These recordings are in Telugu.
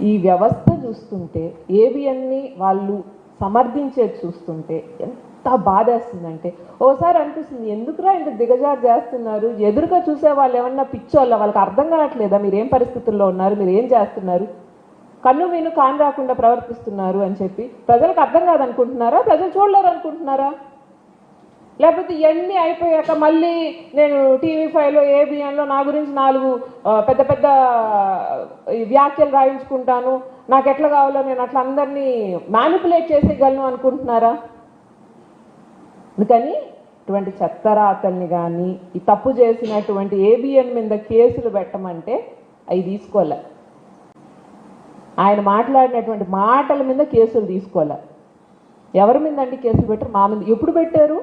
ఈ వ్యవస్థ చూస్తుంటే ఏబిఎన్ని వాళ్ళు సమర్థించేది చూస్తుంటే ఎంత బాధేస్తుందంటే ఓసారి అనిపిస్తుంది, ఎందుకురా ఇంత దిగజారు చేస్తున్నారు, ఎదురుగా చూసే వాళ్ళు ఏమన్నా పిచ్చోళ్ళ, వాళ్ళకి అర్థం కావట్లేదా మీరు ఏం పరిస్థితుల్లో ఉన్నారు, మీరు ఏం చేస్తున్నారు, కన్ను మీను కాని రాకుండా ప్రవర్తిస్తున్నారు అని చెప్పి ప్రజలకు అర్థం కాదనుకుంటున్నారా, ప్రజలు చూడలేరు అనుకుంటున్నారా? లేకపోతే ఇవన్నీ అయిపోయాక మళ్ళీ నేను TV5లో ఏబిఎన్లో నా గురించి 4 పెద్ద పెద్ద వ్యాఖ్యలు రాయించుకుంటాను, నాకు ఎట్లా కావాలో నేను అట్లా అందరినీ మ్యానిపులేట్ చేసేయగలను అనుకుంటున్నారా? అందుకని ఇటువంటి చెత్తరాతల్ని కానీ ఈ తప్పు చేసినటువంటి ఏబిఎన్ మీద కేసులు పెట్టమంటే అవి తీసుకోలే. ఆయన మాట్లాడినటువంటి మాటల మీద కేసులు తీసుకోలే. ఎవరి మీద అండి కేసులు పెట్టారు? మా మీద. ఎప్పుడు పెట్టారు?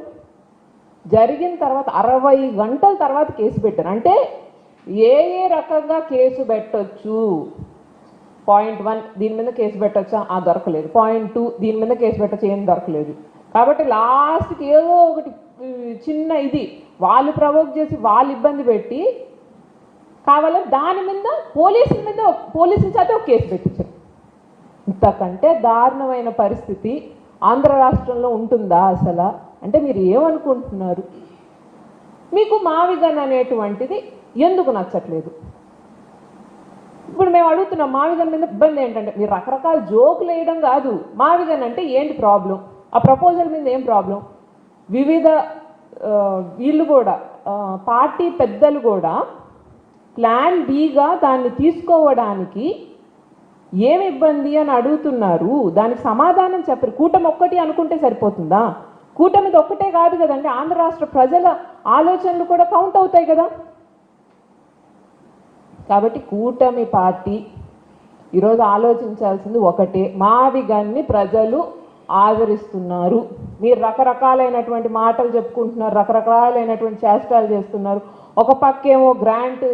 జరిగిన తర్వాత 60 గంటల తర్వాత కేసు పెట్టారు. అంటే ఏ రకంగా కేసు పెట్టొచ్చు? పాయింట్ 1 దీని మీద కేసు పెట్టొచ్చా? దొరకలేదు. పాయింట్ 2 దీని మీద కేసు పెట్టచ్చు, ఏం దొరకలేదు. కాబట్టి లాస్ట్కి ఏదో ఒకటి చిన్న ఇది వాళ్ళు ప్రవోక్ చేసి వాళ్ళు ఇబ్బంది పెట్టి కావాలని దాని మీద పోలీసుల చేత ఒక కేసు పెట్టించారు. ఇంతకంటే దారుణమైన పరిస్థితి ఆంధ్ర రాష్ట్రంలో ఉంటుందా అసలు? అంటే మీరు ఏమనుకుంటున్నారు? మీకు మావిగన్ అనేటువంటిది ఎందుకు నచ్చట్లేదు? ఇప్పుడు మేము అడుగుతున్నాం, మావిగన్ మీద ఇబ్బంది ఏంటంటే మీరు రకరకాల జోకులు వేయడం కాదు, మావిగన్ అంటే ఏంటి ప్రాబ్లం, ఆ ప్రపోజల్ మీద ఏం ప్రాబ్లం? వివిధ వీళ్ళు కూడా పార్టీ పెద్దలు కూడా ప్లాన్ బిగా దాన్ని తీసుకోవడానికి ఏమి ఇబ్బంది అని అడుగుతున్నారు. దానికి సమాధానం చెప్పరు. కూటమి ఒక్కటి అనుకుంటే సరిపోతుందా? కూటమిది ఒక్కటే కాదు కదండి, ఆంధ్ర రాష్ట్ర ప్రజల ఆలోచనలు కూడా కౌంట్ అవుతాయి కదా. కాబట్టి కూటమి పార్టీ ఈరోజు ఆలోచించాల్సింది ఒకటే, మావిగన్ని ప్రజలు ఆదరిస్తున్నారు. మీరు రకరకాలైనటువంటి మాటలు చెప్పుకుంటున్నారు, రకరకాలైనటువంటి చేష్టాలు చేస్తున్నారు. ఒక పక్కేమో గ్రాంట్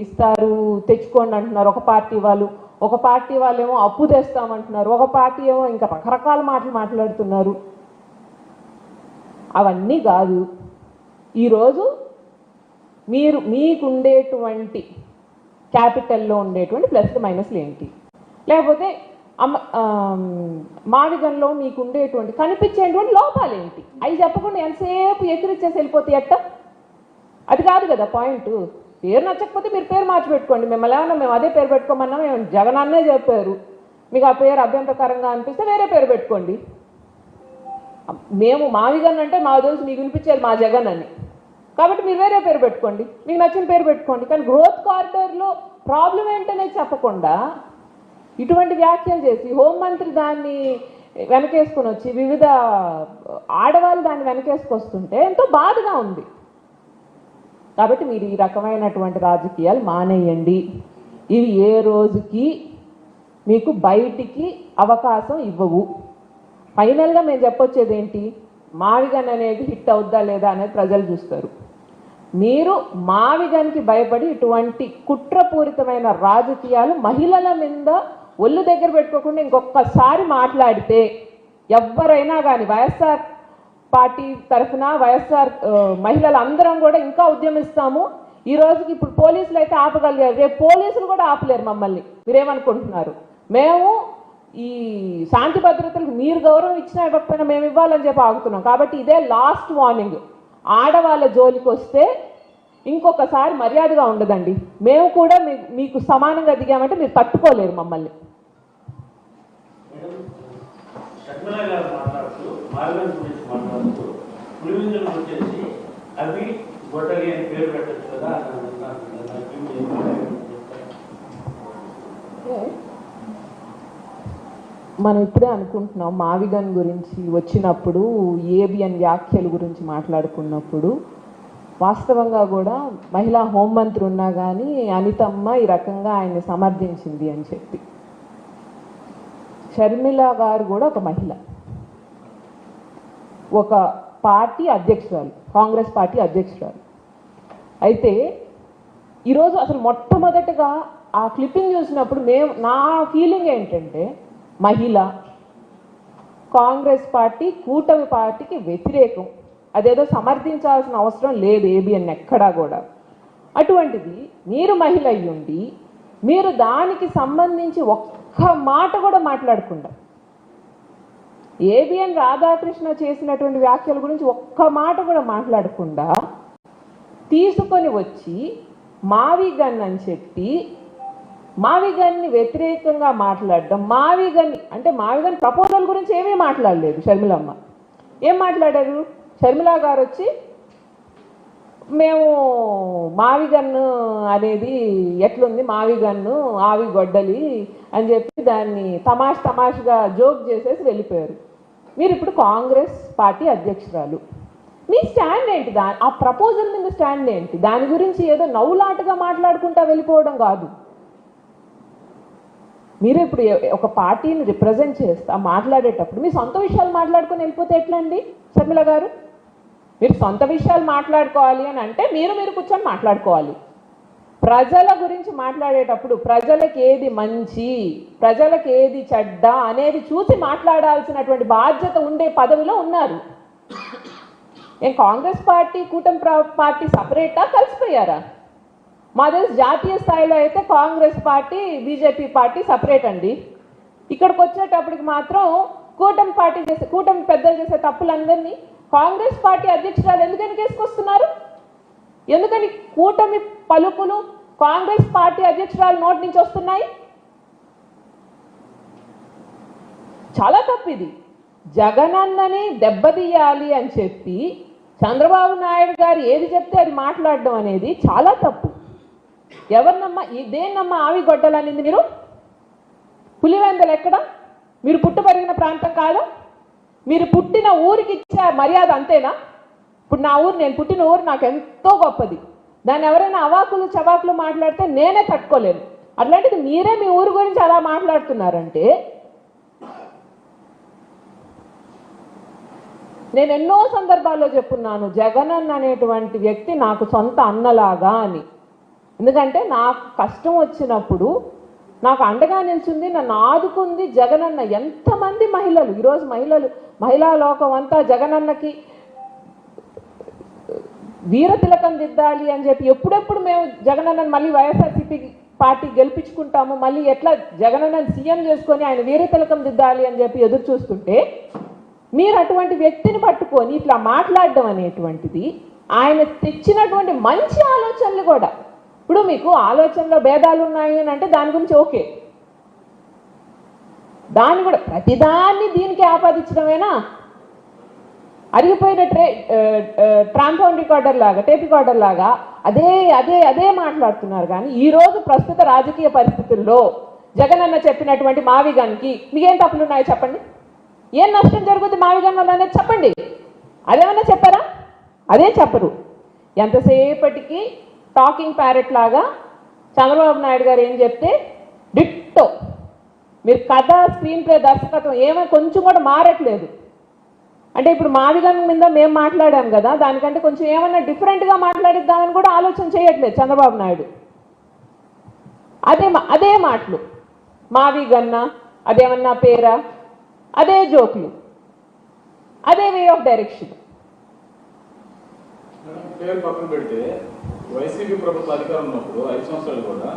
ఇస్తారు తెచ్చుకోండి అంటున్నారు ఒక పార్టీ వాళ్ళు, ఒక పార్టీ వాళ్ళేమో అప్పు తెస్తామంటున్నారు, ఒక పార్టీ ఏమో ఇంకా రకరకాల మాటలు మాట్లాడుతున్నారు. అవన్నీ కాదు. ఈరోజు మీకుండేటువంటి క్యాపిటల్లో ఉండేటువంటి ప్లస్లు మైనస్లు ఏంటి, లేకపోతే మావిగన్లో మీకు ఉండేటువంటి కనిపించేటువంటి లోపాలు ఏంటి, అవి చెప్పకుండా ఎంతసేపు ఎదురిచ్చేసి వెళ్ళిపోతే ఎట్ట? అది కాదు కదా పాయింట్. పేరు నచ్చకపోతే మీరు పేరు మార్చిపెట్టుకోండి. మిమ్మల్ని ఏమన్నా మేము అదే పేరు పెట్టుకోమన్నా, మేము జగన్ అన్నే చెప్పారు, మీకు ఆ పేరు అభ్యంతరకరంగా అనిపిస్తే వేరే పేరు పెట్టుకోండి. మేము మావిగన్ అంటే మాకు తెలుసు మీకు వినిపించేది మా జగన్ అని, కాబట్టి మీరు వేరే పేరు పెట్టుకోండి, మీకు నచ్చిన పేరు పెట్టుకోండి. కానీ గ్రోత్ కారిడార్లో ప్రాబ్లం ఏంటనే చెప్పకుండా ఇటువంటి వ్యాఖ్యలు చేసి హోంమంత్రి దాన్ని వెనకేసుకొని వచ్చి వివిధ ఆడవాళ్ళు దాన్ని వెనకేసుకొస్తుంటే ఎంతో బాధగా ఉంది. కాబట్టి మీరు ఈ రకమైనటువంటి రాజకీయాలు మానేయండి. ఇవి ఏ రోజుకి మీకు బయటికి అవకాశం ఇవ్వవు. ఫైనల్గా మేము చెప్పొచ్చేది ఏంటి, మావిగన్ అనేది హిట్ అవుద్దా లేదా అనేది ప్రజలు చూస్తారు. మీరు మావిగన్కి భయపడి ఇటువంటి కుట్రపూరితమైన రాజకీయాలు మహిళల మీద ఒళ్ళు దగ్గర పెట్టుకోకుండా ఇంకొకసారి మాట్లాడితే ఎవరైనా కానీ వైఎస్ఆర్ పార్టీ తరఫున వైఎస్ఆర్ మహిళలు అందరం కూడా ఇంకా ఉద్యమిస్తాము. ఈ రోజుకి ఇప్పుడు పోలీసులు అయితే ఆపగలిగారు, రేపు పోలీసులు కూడా ఆపలేరు మమ్మల్ని. మీరేమనుకుంటున్నారు? మేము ఈ శాంతి భద్రతలకు మీరు గౌరవం ఇచ్చినా ఇవ్వకపోయినా మేము ఇవ్వాలని చెప్పి ఆగుతున్నాం. కాబట్టి ఇదే లాస్ట్ వార్నింగ్. ఆడవాళ్ళ జోలికి వస్తే ఇంకొకసారి మర్యాదగా ఉండదండి. మేము కూడా మీకు సమానంగా దిగామంటే మీరు తట్టుకోలేరు మమ్మల్ని. మనం ఇప్పుడే అనుకుంటున్నాం మావిగన్ గురించి వచ్చినప్పుడు, ఏబిఎన్ వ్యాఖ్యల గురించి మాట్లాడుకున్నప్పుడు వాస్తవంగా కూడా మహిళా హోంమంత్రి ఉన్నా కానీ అనితమ్మ ఈ రకంగా ఆయన్ని సమర్థించింది అని చెప్పి. షర్మిల గారు కూడా ఒక మహిళ, ఒక పార్టీ అధ్యక్షురాలు, కాంగ్రెస్ పార్టీ అధ్యక్షురాలు. అయితే ఈరోజు అసలు మొట్టమొదటిగా ఆ క్లిప్పింగ్ చూసినప్పుడు నా ఫీలింగ్ ఏంటంటే, మహిళ కాంగ్రెస్ పార్టీ కూటమి పార్టీకి వ్యతిరేకం, అదేదో సమర్థించాల్సిన అవసరం లేదు ఏబిఎన్ ఎక్కడా కూడా. అటువంటిది మీరు మహిళ అయ్యుండి మీరు దానికి సంబంధించి ఒక్క మాట కూడా మాట్లాడకుండా, ఏబిఎన్ రాధాకృష్ణ చేసినటువంటి వ్యాఖ్యల గురించి ఒక్క మాట కూడా మాట్లాడకుండా తీసుకొని వచ్చి మావిగన్ అని చెప్పి మావిగన్ని వ్యతిరేకంగా మాట్లాడడం, మావిగన్ ప్రపోజల్ గురించి ఏమీ మాట్లాడలేదు షర్మిలమ్మ. ఏం మాట్లాడారు? షర్మిల గారు వచ్చి మేము మావిగన్ను అనేది ఎట్లుంది, మావిగన్ను ఆవి గొడ్డలి అని చెప్పి దాన్ని తమాషగా జోక్ చేసేసి వెళ్ళిపోయారు. మీరు ఇప్పుడు కాంగ్రెస్ పార్టీ అధ్యక్షురాలు, మీ స్టాండ్ ఏంటి? ఆ ప్రపోజల్ మీద స్టాండ్ ఏంటి? దాని గురించి ఏదో నవ్వులాటగా మాట్లాడుకుంటా వెళ్ళిపోవడం కాదు. మీరు ఇప్పుడు ఒక పార్టీని రిప్రజెంట్ చేస్తా మాట్లాడేటప్పుడు మీ సొంత విషయాలు మాట్లాడుకొని వెళ్ళిపోతే ఎట్లా అండి షర్మిల గారు? మీరు సొంత విషయాలు మాట్లాడుకోవాలి అని అంటే మీరు కూర్చొని మాట్లాడుకోవాలి. ప్రజల గురించి మాట్లాడేటప్పుడు ప్రజలకు ఏది మంచి, ప్రజలకు ఏది చెడ్డ అనేది చూసి మాట్లాడాల్సినటువంటి బాధ్యత ఉండే పదవిలో ఉన్నారు. ఏం కాంగ్రెస్ పార్టీ కూటమి పార్టీ సపరేటా, కలిసిపోయారా? మా దేశ జాతీయ స్థాయిలో అయితే Congress party BJP party separate అండి. ఇక్కడికి వచ్చేటప్పటికి మాత్రం కూటమి పెద్దలు చేసే తప్పులందరినీ కాంగ్రెస్ పార్టీ అధ్యక్షురాలు ఎందుకని కేసుకొస్తున్నారు? ఎందుకని కూటమి పలుకులు కాంగ్రెస్ పార్టీ అధ్యక్షురాలు నోటి నుంచి వస్తున్నాయి? చాలా తప్పు ఇది. జగనన్నని దెబ్బతీయాలి అని చెప్పి చంద్రబాబు నాయుడు గారు ఏది చెప్తే అది మాట్లాడడం అనేది చాలా తప్పు. ఎవరినమ్మా దేన్నమ్మా ఆవి గొడ్డలనింది? మీరు పులివెందలు ఎక్కడ? మీరు పెరిగిన ప్రాంతం కాదా? మీరు పుట్టిన ఊరికి ఇచ్చే మర్యాద అంతేనా? ఇప్పుడు నా ఊరు, నేను పుట్టిన ఊరు నాకు ఎంతో గొప్పది. దాన్ని ఎవరైనా అవాకులు చవాకులు మాట్లాడితే నేనే తట్టుకోలేను. అట్లాంటిది మీరే మీ ఊరు గురించి అలా మాట్లాడుతున్నారంటే, నేను ఎన్నో సందర్భాల్లో చెప్పున్నాను జగనన్న అనేటువంటి వ్యక్తి నాకు సొంత అన్నలాగా అని. ఎందుకంటే నాకు కష్టం వచ్చినప్పుడు నాకు అండగా నిల్చుంది, నన్ను ఆదుకుంది జగనన్న. ఎంతమంది మహిళలు ఈరోజు మహిళా లోకం అంతా జగనన్నకి వీర తిలకం దిద్దాలి అని చెప్పి ఎప్పుడెప్పుడు మేము జగనన్నను మళ్ళీ వైఎస్ఆర్సీపీ పార్టీ గెలిపించుకుంటాము, మళ్ళీ ఎట్లా జగనన్నను సీఎం చేసుకొని ఆయన వీర తిలకం దిద్దాలి అని చెప్పి ఎదురు చూస్తుంటే మీరు అటువంటి వ్యక్తిని పట్టుకొని ఇట్లా మాట్లాడడం అనేటువంటిది, ఆయన తెచ్చినటువంటి మంచి ఆలోచనలు కూడా. ఇప్పుడు మీకు ఆలోచనలో భేదాలు ఉన్నాయి అని అంటే దాని గురించి ఓకే, దాన్ని కూడా ప్రతిదాన్ని దీనికి ఆపాదించడమేనా? అరిగిపోయిన ట్రాన్స్ఫార్మ్ రికార్డర్ లాగా, టేప్ రికార్డర్ లాగా అదే అదే అదే మాట్లాడుతున్నారు. కానీ ఈరోజు ప్రస్తుత రాజకీయ పరిస్థితుల్లో జగనన్న చెప్పినటువంటి మావిగన్కి మీకేం తప్పులు ఉన్నాయో చెప్పండి. ఏం నష్టం జరుగుతుంది మావిగన్ వల్ల అనేది చెప్పండి. అదేమన్నా చెప్పారా? అదే చెప్పరు. ఎంతసేపటికి టాకింగ్ ప్యారెట్ లాగా చంద్రబాబు నాయుడు గారు ఏం చెప్తే డిట్టో. మీరు కథ, స్క్రీన్ ప్లే, దర్శకత్వం ఏమీ కొంచెం కూడా మారట్లేదు. అంటే ఇప్పుడు మావిగన్ మీద మేము మాట్లాడాం కదా, దానికంటే కొంచెం ఏమన్నా డిఫరెంట్గా మాట్లాడిద్దామని కూడా ఆలోచన చేయట్లేదు చంద్రబాబు నాయుడు. అదే మాటలు మావిగన్న, అదేమన్నా పేరా, అదే జోకులు, అదే వే ఆఫ్ డైరెక్షన్. పేరు పక్కన పెడితే వైసీపీ ప్రభుత్వ అధికారం ఉన్నప్పుడు 5 సంవత్సరాలు కూడా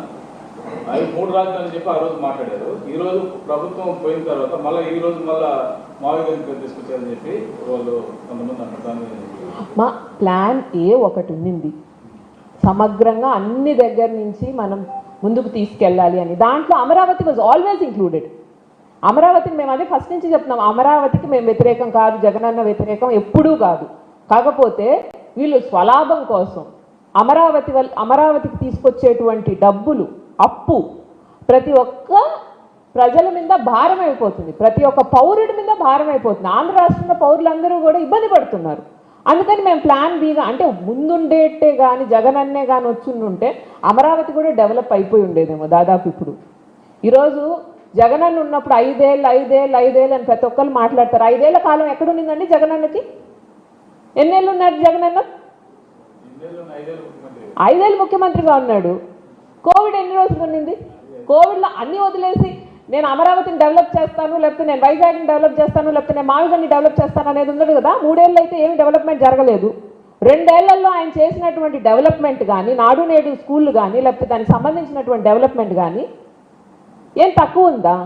3 రాజధానులు చెప్పి ఆ రోజు మాట్లాడారు. ఈ రోజు ప్రభుత్వం పోయిన తర్వాత మళ్ళీ ఈ రోజు మావిగన్ పేరు తీసుకొచ్చారని చెప్పి వాళ్ళు కొంతమంది అంటారు. మా ప్లాన్ ఏ ఒకటి ఉండింది, సమగ్రంగా అన్ని దగ్గర నుంచి మనం ముందుకు తీసుకెళ్ళాలి అని. దాంట్లో అమరావతి వాజ్ ఆల్వేస్ ఇంక్లూడెడ్. అమరావతిని మేము అదే ఫస్ట్ నుంచి చెప్తున్నాం, అమరావతికి మేము వ్యతిరేకం కాదు, జగనన్న వ్యతిరేకం ఎప్పుడూ కాదు. కాకపోతే వీళ్ళు స్వలాభం కోసం అమరావతికి తీసుకొచ్చేటువంటి డబ్బులు, అప్పు ప్రతి ఒక్క ప్రజల మీద భారం అయిపోతుంది, ప్రతి ఒక్క పౌరుడి మీద భారం అయిపోతుంది. ఆంధ్ర రాష్ట్రంలో పౌరులందరూ కూడా ఇబ్బంది పడుతున్నారు. అందుకని మేము ప్లాన్ బీగా, అంటే ముందుండేట్టే కానీ జగనన్నే కానీ వచ్చుంటే అమరావతి కూడా డెవలప్ అయిపోయి ఉండేదేమో దాదాపు. ఇప్పుడు ఈరోజు జగనన్న ఉన్నప్పుడు 5 ఏళ్ళు అని ప్రతి ఒక్కరు మాట్లాడతారు. 5 ఏళ్ల కాలం ఎక్కడుండిందండి జగనన్నకి? ఎన్నేళ్ళు ఉన్నాడు జగనన్న? 5 ఏళ్ళు ముఖ్యమంత్రిగా ఉన్నాడు. కోవిడ్ ఎన్ని రోజులు ఉన్నింది? కోవిడ్లో అన్నీ వదిలేసి నేను అమరావతిని డెవలప్ చేస్తాను, లేకపోతే నేను వైజాగ్ని డెవలప్ చేస్తాను, లేకపోతే నేను మావిగన్ని డెవలప్ చేస్తాను అనేది ఉండదు కదా. 3 ఏళ్ళు అయితే ఏమి డెవలప్మెంట్ జరగలేదు. 2 ఏళ్లలో ఆయన చేసినటువంటి డెవలప్మెంట్ కానీ, నాడు నేడు స్కూళ్ళు కానీ, లేకపోతే దానికి సంబంధించినటువంటి డెవలప్మెంట్ కానీ ఏం తక్కువ ఉందా?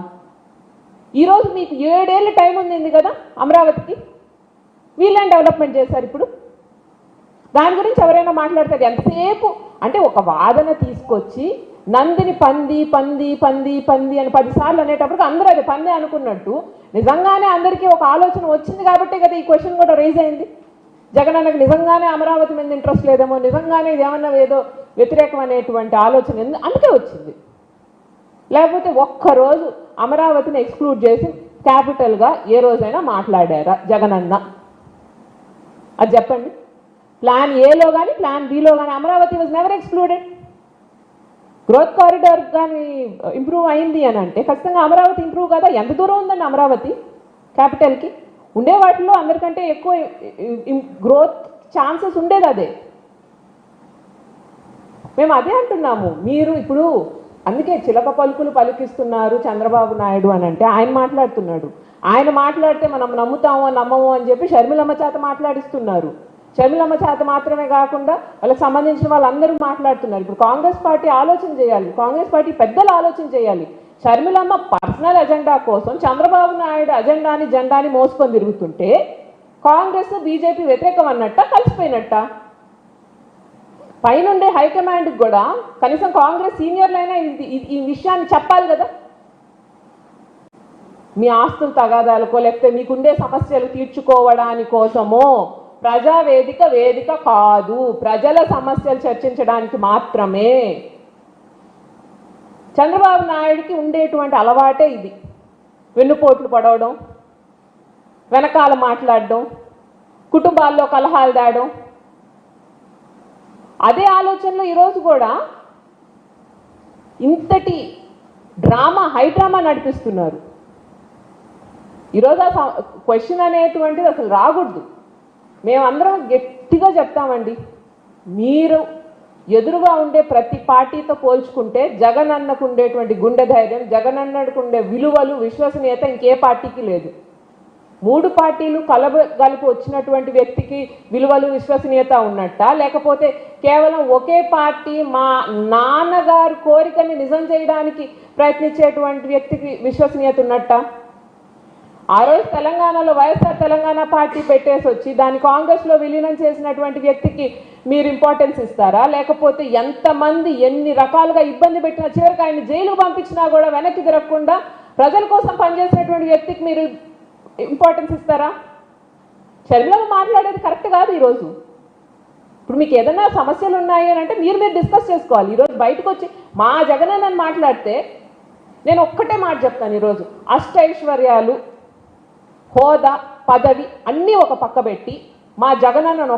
ఈరోజు మీకు 7 ఏళ్ళ టైం ఉంది కదా అమరావతికి, వీళ్ళని డెవలప్మెంట్ చేశారు. ఇప్పుడు దాని గురించి ఎవరైనా మాట్లాడతారు ఎంతసేపు? అంటే ఒక వాదన తీసుకొచ్చి నందిని పంది పంది పంది పంది అని 10 సార్లు అనేటప్పటికి అందరూ అది పంది అనుకున్నట్టు నిజంగానే అందరికీ ఒక ఆలోచన వచ్చింది కాబట్టే కదా ఈ క్వశ్చన్ కూడా రైజ్ అయింది. జగన్ అన్నకు నిజంగానే అమరావతి మీద ఇంట్రెస్ట్ లేదేమో, నిజంగానే ఇదేమన్నా ఏదో వ్యతిరేకం అనేటువంటి ఆలోచన అందుకే వచ్చింది. లేకపోతే ఒక్కరోజు అమరావతిని ఎక్స్క్లూడ్ చేసి క్యాపిటల్గా ఏ రోజైనా మాట్లాడారా జగన్ అన్న? అది చెప్పండి. ప్లాన్ ఏలో కానీ ప్లాన్ బిలో కానీ Amaravati was never excluded. Growth corridor కానీ ఇంప్రూవ్ అయింది అని అంటే ఖచ్చితంగా అమరావతి ఇంప్రూవ్ కదా. ఎంత దూరం ఉందండి అమరావతి క్యాపిటల్కి? ఉండే వాటిలో అందరికంటే ఎక్కువ గ్రోత్ ఛాన్సెస్ ఉండేది అదే. మేము అదే అంటున్నాము. మీరు ఇప్పుడు అందుకే చిలక పలుకులు పలికిస్తున్నారు చంద్రబాబు నాయుడు అని అంటే ఆయన మాట్లాడుతున్నాడు. ఆయన మాట్లాడితే మనం నమ్ముతామో నమ్మమో అని చెప్పి షర్మిలమ్మ చేత మాట్లాడిస్తున్నారు. షర్మిలమ్మ చేత మాత్రమే కాకుండా వాళ్ళకి సంబంధించిన వాళ్ళందరూ మాట్లాడుతున్నారు. ఇప్పుడు కాంగ్రెస్ పార్టీ ఆలోచన చేయాలి, కాంగ్రెస్ పార్టీ పెద్దలు ఆలోచన చేయాలి. షర్మిలమ్మ పర్సనల్ ఎజెండా కోసం చంద్రబాబు నాయుడు అజెండాని జెండాని మోసుకొని తిరుగుతుంటే కాంగ్రెస్ బీజేపీ వ్యతిరేకం అన్నట్ట, కలిసిపోయినట్ట? పైనుండే హైకమాండ్కి కూడా కనీసం కాంగ్రెస్ సీనియర్లైనా ఈ విషయాన్ని చెప్పాలి కదా. మీ ఆస్తుల తగాదాలకో లేకపోతే మీకుండే సమస్యలు తీర్చుకోవడాని కోసమో ప్రజావేదిక వేదిక కాదు, ప్రజల సమస్యలు చర్చించడానికి మాత్రమే. చంద్రబాబు నాయుడికి ఉండేటువంటి అలవాటే ఇది. వెన్నుపోట్లు పడవడం, వెనకాల మాట్లాడడం, కుటుంబాల్లో కలహాలు తేడం. అదే ఆలోచనలో ఈరోజు కూడా ఇంతటి డ్రామా, హై డ్రామా నడిపిస్తున్నారు. ఈరోజు ఆ క్వశ్చన్ అనేటువంటిది అసలు రాకూడదు. మేమందరం గట్టిగా చెప్తామండి, మీరు ఎదురుగా ఉండే ప్రతి పార్టీతో పోల్చుకుంటే జగన్ అన్నకు ఉండేటువంటి గుండె ధైర్యం, జగన్ అన్నకు ఉండే విలువలు, విశ్వసనీయత ఇంకే పార్టీకి లేదు. 3 పార్టీలు కలగలిపి వచ్చినటువంటి వ్యక్తికి విలువలు విశ్వసనీయత ఉన్నట్ట, లేకపోతే కేవలం ఒకే పార్టీ మా నాన్నగారు కోరికని నిజం చేయడానికి ప్రయత్నించేటువంటి వ్యక్తికి విశ్వసనీయత ఉన్నట్ట? ఆ రోజు తెలంగాణలో వైఎస్ఆర్ తెలంగాణ పార్టీ పెట్టేసి వచ్చి దాన్ని కాంగ్రెస్లో విలీనం చేసినటువంటి వ్యక్తికి మీరు ఇంపార్టెన్స్ ఇస్తారా? లేకపోతే ఎంతమంది ఎన్ని రకాలుగా ఇబ్బంది పెట్టినా చివరికి ఆయన జైలుకు పంపించినా కూడా వెనక్కి తిరగకుండా ప్రజల కోసం పనిచేసినటువంటి వ్యక్తికి మీరు ఇంపార్టెన్స్ ఇస్తారా? షర్మిలమ్మ మాట్లాడేది కరెక్ట్ కాదు. ఈరోజు ఇప్పుడు మీకు ఏదైనా సమస్యలు ఉన్నాయి అని అంటే మీరు డిస్కస్ చేసుకోవాలి. ఈరోజు బయటకు వచ్చి మా జగనన్నని మాట్లాడితే నేను ఒక్కటే మాట చెప్తాను. ఈరోజు అష్టైశ్వర్యాలు, హోదా, పదవి అన్నీ ఒక పక్క పెట్టి మా జగనన్నను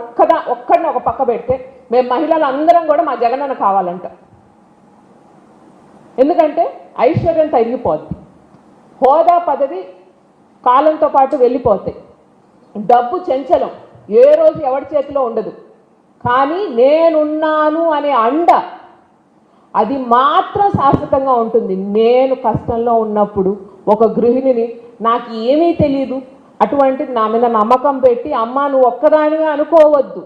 ఒక్కడిని ఒక పక్క పెడితే మేము మహిళలు అందరం కూడా మా జగనన్న కావాలంట. ఎందుకంటే ఐశ్వర్యం తరిగిపోద్ది, హోదా పదవి కాలంతో పాటు వెళ్ళిపోతాయి, డబ్బు చెంచలం ఏ రోజు ఎవరి చేతిలో ఉండదు. కానీ నేనున్నాను అనే అండ అది మాత్రం శాశ్వతంగా ఉంటుంది. నేను కష్టంలో ఉన్నప్పుడు ఒక గృహిణిని, నాకు ఏమీ తెలియదు, అటువంటిది నా మీద నమ్మకం పెట్టి అమ్మ నువ్వు ఒక్కదానిగా అనుకోవద్దు,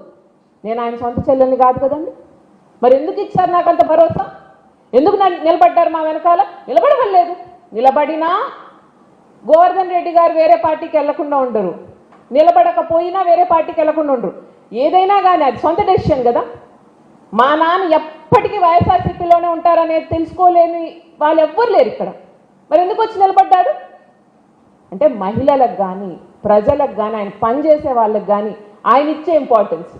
నేను ఆయన సొంత చెల్లెల్ని కాదు కదండి, మరి ఎందుకు ఇచ్చారు నాకు అంత భరోసా? ఎందుకు నన్ను నిలబడ్డారు మా వెనకాల? నిలబడలేదు. నిలబడినా గోవర్ధన్ రెడ్డి గారు వేరే పార్టీకి వెళ్లకుండా ఉండరు, నిలబడకపోయినా వేరే పార్టీకి వెళ్లకుండా ఉండరు. ఏదైనా కానీ అది సొంత డెసిషన్ కదా. మా నాన్న ఎప్పటికీ వైఎస్ఆర్సీపీలోనే ఉంటారనేది తెలుసుకోలేని వాళ్ళు ఎవ్వరు లేరు ఇక్కడ. మరి ఎందుకు వచ్చి నిలబడ్డాడు అంటే మహిళలకు కానీ ప్రజలకు కానీ ఆయన పనిచేసే వాళ్ళకి కానీ ఆయన ఇచ్చే ఇంపార్టెన్స్.